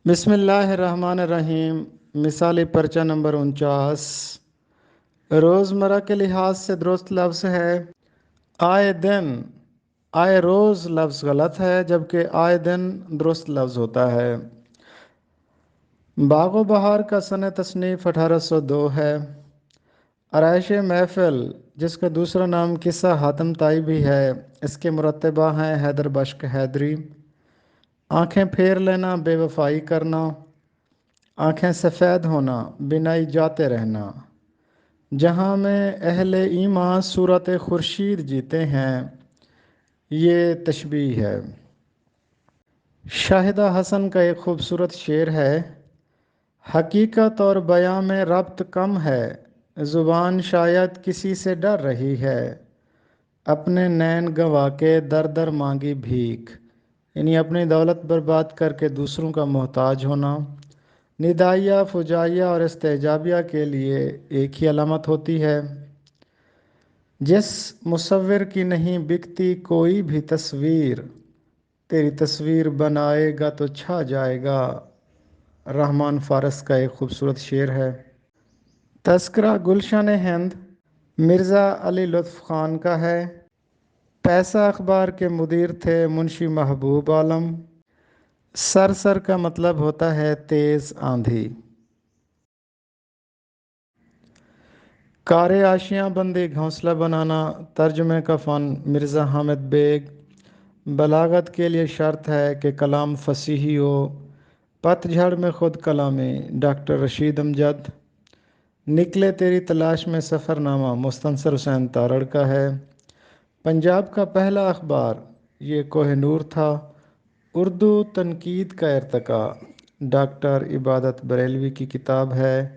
بسم اللہ الرحمن الرحیم۔ مثالی پرچہ نمبر 49 روزمرہ کے لحاظ سے درست لفظ ہے آئے دن۔ آئے روز لفظ غلط ہے جبکہ آئے دن درست لفظ ہوتا ہے۔ باغ و بہار کا سنِ تصنیف 1802 ہے۔ آرائش محفل جس کا دوسرا نام قصہ حاتم طائی بھی ہے، اس کے مرتبہ ہیں حیدر بشک حیدری، آنکھیں پھیر لینا، بے وفائی کرنا، آنکھیں سفید ہونا، بینائی جاتے رہنا، جہاں میں اہل ایمان صورت خورشید جیتے ہیں، یہ تشبیہ ہے۔ شاہدہ حسن کا ایک خوبصورت شعر ہے، حقیقت اور بیان میں ربط کم ہے، زبان شاید کسی سے ڈر رہی ہے، اپنے نین گنوا کے در در مانگی بھیک، یعنی اپنی دولت برباد کر کے دوسروں کا محتاج ہونا۔ ندائیہ، فجائیہ اور استعجابیہ کے لیے ایک ہی علامت ہوتی ہے۔ جس مصور کی نہیں بکتی کوئی بھی تصویر، تیری تصویر بنائے گا تو چھا جائے گا، رحمان فارس کا ایک خوبصورت شعر ہے۔ تذکرہ گلشن ہند مرزا علی لطف خان کا ہے۔ پیسہ اخبار کے مدیر تھے منشی محبوب عالم۔ سر کا مطلب ہوتا ہے تیز آندھی۔ کار آشیاں بندی گھونسلہ بنانا، ترجمے کا فن مرزا حامد بیگ۔ بلاغت کے لیے شرط ہے کہ کلام فصیحی ہو، پت جھڑ میں خود کلامی، ڈاکٹر رشید امجد۔ نکلے تیری تلاش میں سفر نامہ مستنصر حسین تارڑ کا ہے۔ پنجاب کا پہلا اخبار یہ کوہ نور تھا۔ اردو تنقید کا ارتقاء ڈاکٹر عبادت بریلوی کی کتاب ہے۔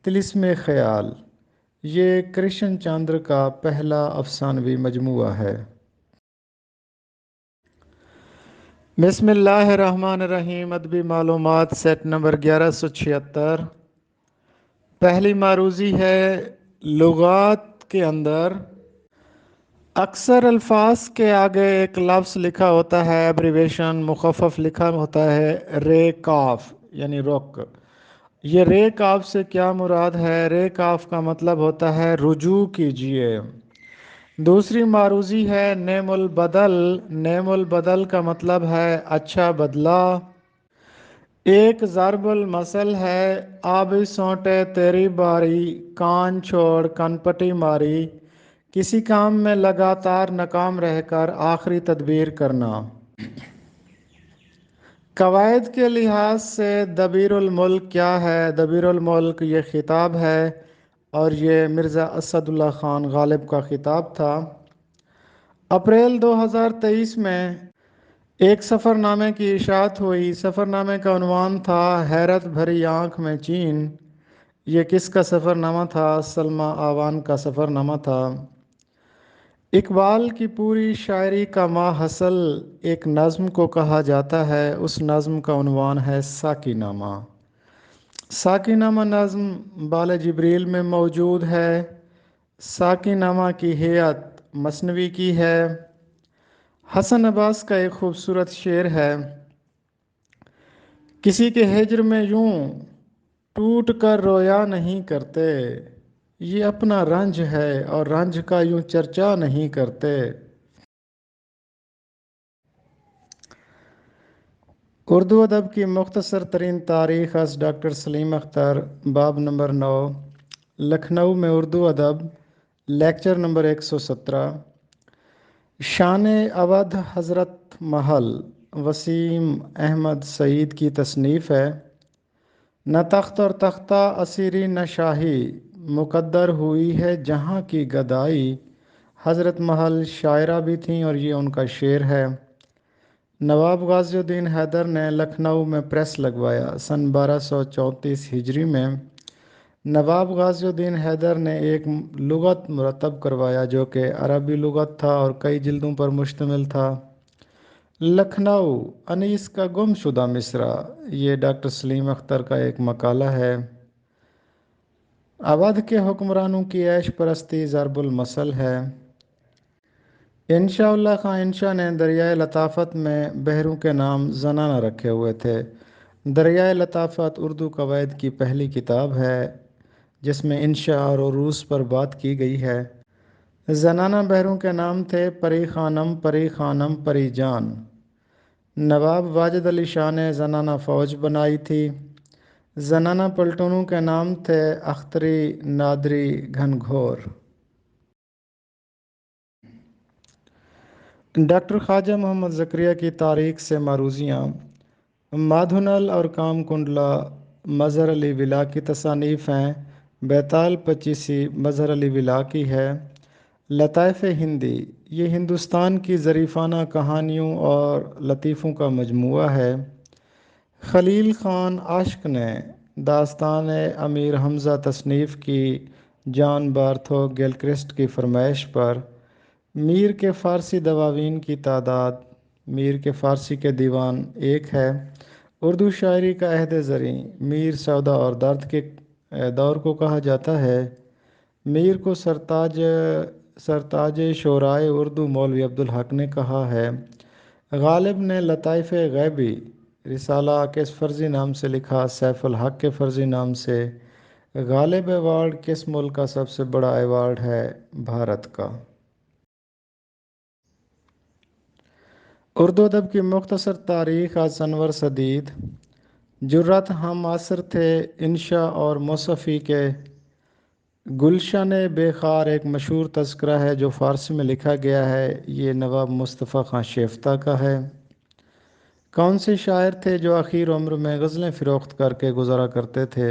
طلسم خیال یہ کرشن چندر کا پہلا افسانوی مجموعہ ہے۔ بسم اللہ الرحمن الرحیم۔ ادبی معلومات سیٹ نمبر 1176۔ پہلی معروضی ہے، لغات کے اندر اکثر الفاظ کے آگے ایک لفظ لکھا ہوتا ہے، ایبریویشن مخفف لکھا ہوتا ہے، رے کاف یعنی رک۔ یہ رے کاف سے کیا مراد ہے؟ رے کاف کا مطلب ہوتا ہے رجوع کیجئے۔ دوسری معروضی ہے نعم البدل۔ نعم البدل کا مطلب ہے اچھا بدلہ۔ ایک ضرب المثل ہے، آبی سونٹے تیری باری، کان چھوڑ کن پٹی ماری، کسی کام میں لگاتار ناکام رہ کر آخری تدبیر کرنا۔ قواعد کے لحاظ سے دبیر الملک کیا ہے؟ دبیر الملک یہ خطاب ہے اور یہ مرزا اسد اللہ خان غالب کا خطاب تھا۔ اپریل 2023 میں ایک سفر نامے کی اشاعت ہوئی۔ سفر نامے کا عنوان تھا حیرت بھری آنکھ میں چین۔ یہ کس کا سفر نامہ تھا؟ سلمیٰ آوان کا سفر نامہ تھا۔ اقبال کی پوری شاعری کا ماحصل ایک نظم کو کہا جاتا ہے، اس نظم کا عنوان ہے ساقی نامہ۔ ساقی نامہ نظم بال جبریل میں موجود ہے۔ ساقی نامہ کی ہیئت مثنوی کی ہے۔ حسن عباس کا ایک خوبصورت شعر ہے، کسی کے ہجر میں یوں ٹوٹ کر رویا نہیں کرتے، یہ اپنا رنج ہے اور رنج کا یوں چرچا نہیں کرتے۔ اردو ادب کی مختصر ترین تاریخ از ڈاکٹر سلیم اختر، باب نمبر 9، لکھنؤ میں اردو ادب، لیکچر نمبر 117۔ شان اودھ حضرت محل وسیم احمد سعید کی تصنیف ہے۔ نہ تخت اور تختہ اسیری نہ شاہی، مقدر ہوئی ہے جہاں کی گدائی۔ حضرت محل شاعرہ بھی تھیں اور یہ ان کا شعر ہے۔ نواب غازی الدین حیدر نے لکھنؤ میں پریس لگوایا۔ سن 1234 ہجری میں نواب غازی الدین حیدر نے ایک لغت مرتب کروایا جو کہ عربی لغت تھا اور کئی جلدوں پر مشتمل تھا۔ لکھنؤ انیس کا گم شدہ مصرع، یہ ڈاکٹر سلیم اختر کا ایک مقالہ ہے۔ اودھ کے حکمرانوں کی عیش پرستی ضرب المثل ہے۔ انشاء اللہ خان انشا نے دریائے لطافت میں بحروں کے نام زنانہ رکھے ہوئے تھے۔ دریائے لطافت اردو قواعد کی پہلی کتاب ہے جس میں انشاء اور عروض پر بات کی گئی ہے۔ زنانہ بحروں کے نام تھے پری خانم، پری خانم، پری جان۔ نواب واجد علی شاہ نے زنانہ فوج بنائی تھی۔ زنانہ پلٹونوں کے نام تھے اختری، نادری، گھنگھور۔ ڈاکٹر خواجہ محمد زکریا کی تاریخ سے معروضیاں: مادھونل اور کام کنڈلا مظہر علی ولا کی تصانیف ہیں۔ بیتال پچیسی مظہر علی ولا کی ہے۔ لطائف ہندی، یہ ہندوستان کی ظریفانہ کہانیوں اور لطیفوں کا مجموعہ ہے۔ خلیل خان عاشق نے داستان امیر حمزہ تصنیف کی جان بارتھو گیلکرسٹ کی فرمائش پر۔ میر کے فارسی دواوین کی تعداد: میر کے فارسی کے دیوان 1 ہے۔ اردو شاعری کا عہد زریں میر سودا اور درد کے دور کو کہا جاتا ہے۔ میر کو سرتاج شعرائے اردو مولوی عبدالحق نے کہا ہے۔ غالب نے لطائف غیبی رسالہ کس فرزی نام سے لکھا؟ سیف الحق کے فرزی نام سے۔ غالب ایوارڈ کس ملک کا سب سے بڑا ایوارڈ ہے؟ بھارت کا۔ اردو ادب کی مختصر تاریخ از انور سدید: جرأت ہم عصر تھے انشا اور موصفی کے۔ گلشن بے خار ایک مشہور تذکرہ ہے جو فارسی میں لکھا گیا ہے، یہ نواب مصطفیٰ خان شیفتہ کا ہے۔ کون سے شاعر تھے جو اخیر عمر میں غزلیں فروخت کر کے گزارا کرتے تھے؟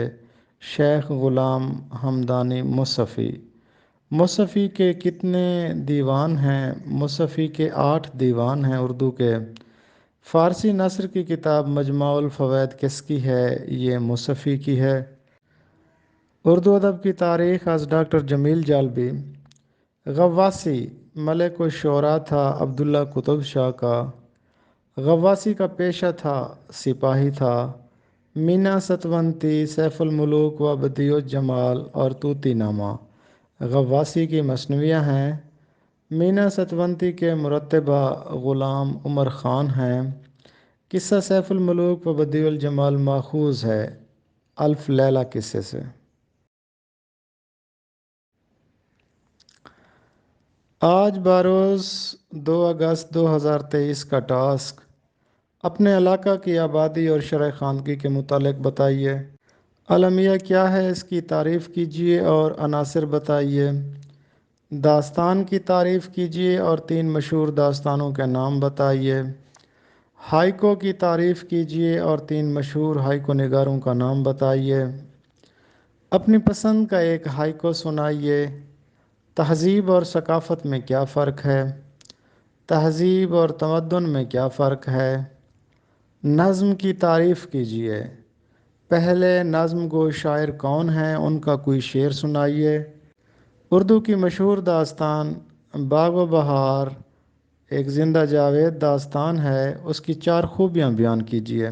شیخ غلام حمدانی موصفی۔ موصفی کے کتنے دیوان ہیں؟ موصفی کے 8 دیوان ہیں اردو کے۔ فارسی نثر کی کتاب مجموع الفوائد کس کی ہے؟ یہ موصفی کی ہے۔ اردو ادب کی تاریخ از ڈاکٹر جمیل جالبی: غواصی ملک الشعراء تھا عبداللہ قطب شاہ کا۔ غواصی کا پیشہ تھا، سپاہی تھا۔ مینا ستونتی، سیف الملوک و بدیع الجمال اور طوطی نامہ غواصی کی مثنویاں ہیں۔ مینا ستونتی کے مرتبہ غلام عمر خان ہیں۔ قصہ سیف الملوک و بدیع الجمال ماخوذ ہے الف لیلہ قصے سے۔ آج بروز 2 اگست 2023 کا ٹاسک: اپنے علاقہ کی آبادی اور شرح خواندگی کے متعلق بتائیے۔ المیہ کیا ہے، اس کی تعریف کیجیے اور عناصر بتائیے۔ داستان کی تعریف کیجیے اور 3 مشہور داستانوں کے نام بتائیے۔ ہائیکو کی تعریف کیجیے اور 3 مشہور ہائیکو نگاروں کا نام بتائیے۔ اپنی پسند کا ایک ہائیکو سنائیے۔ تہذیب اور ثقافت میں کیا فرق ہے؟ تہذیب اور تمدن میں کیا فرق ہے؟ نظم کی تعریف کیجیے۔ پہلے نظم گو شاعر کون ہیں؟ ان کا کوئی شعر سنائیے۔ اردو کی مشہور داستان باغ و بہار ایک زندہ جاوید داستان ہے، اس کی 4 خوبیاں بیان کیجیے۔